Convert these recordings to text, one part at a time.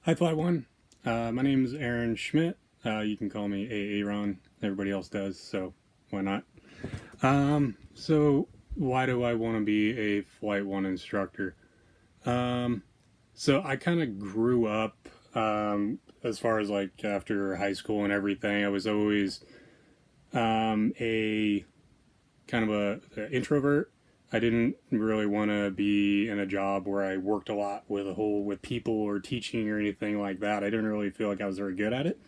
Hi, Flight One. My name is Aaron Schmidt. You can call me Aaron. Everybody else does, so why not? So why do I want to be a Flight One instructor? Um, so I kind of grew up, as far as like after high school and everything. I was always a kind of a introvert. I didn't really want to be in a job where I worked a lot with people or teaching or anything like that. I didn't really feel like I was very good at it.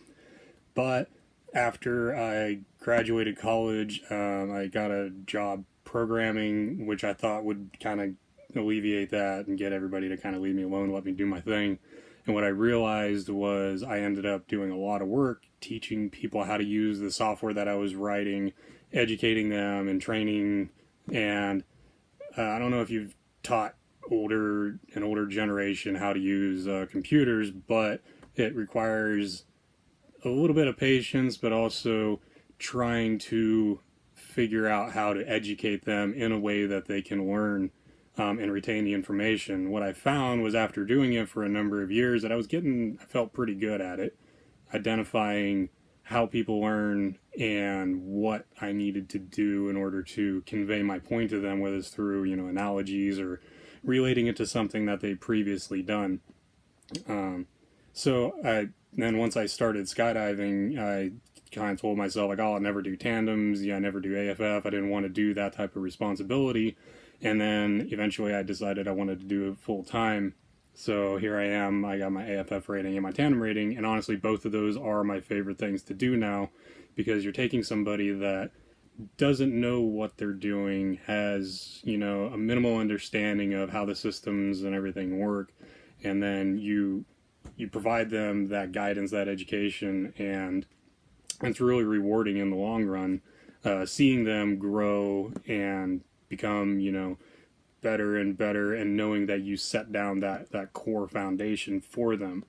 But after I graduated college, I got a job programming, which I thought would kind of alleviate that and get everybody to kind of leave me alone, let me do my thing. And what I realized was I ended up doing a lot of work teaching people how to use the software that I was writing, educating them and training. And I don't know if you've taught an older generation how to use computers, but it requires a little bit of patience, but also trying to figure out how to educate them in a way that they can learn and retain the information. What I found was after doing it for a number of years that I felt pretty good at it, identifying how people learn and what I needed to do in order to convey my point to them, whether it's through, analogies or relating it to something that they previously done. Um, then once I started skydiving, I kind of told myself like, oh, I'll never do tandems. Yeah, I never do AFF. I didn't want to do that type of responsibility. And then eventually I decided I wanted to do it full time. So here I am. I got my AFF rating and my tandem rating. And honestly, both of those are my favorite things to do now because you're taking somebody that doesn't know what they're doing, has, a minimal understanding of how the systems and everything work. And then you provide them that guidance, that education, and it's really rewarding in the long run. Seeing them grow and become, better and better, and knowing that you set down that core foundation for them.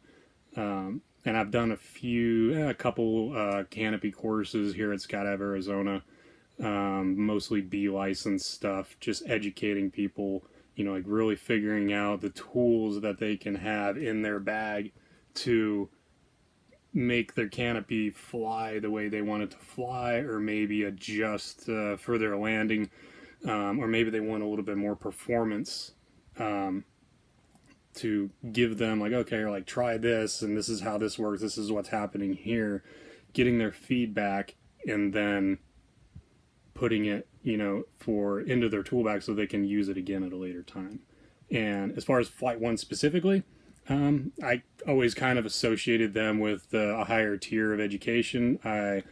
And I've done a couple canopy courses here at Skydive Arizona, mostly B license stuff, just educating people, like really figuring out the tools that they can have in their bag to make their canopy fly the way they want it to fly, or maybe adjust for their landing, or maybe they want a little bit more performance um, to give them like, okay, or like try this, and this is how this works. This is what's happening here. Getting their feedback and then putting it, for into their tool bag so they can use it again at a later time. And as far as Flight One specifically, I always kind of associated them with a higher tier of education. I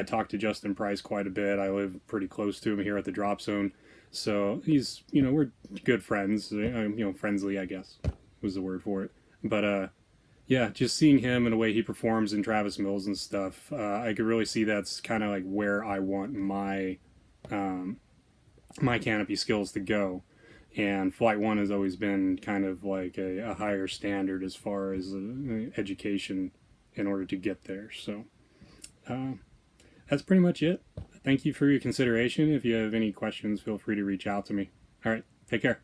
talked to Justin Price quite a bit. I live pretty close to him here at the drop zone, so he's we're good friends. Friendly, I guess was the word for it. But yeah, just seeing him and the way he performs in Travis Mills and stuff, I could really see that's kind of like where I want um, my canopy skills to go. And Flight One has always been kind of like a higher standard as far as education in order to get there. So uh, that's pretty much it. Thank you for your consideration. If you have any questions, feel free to reach out to me. All right, take care.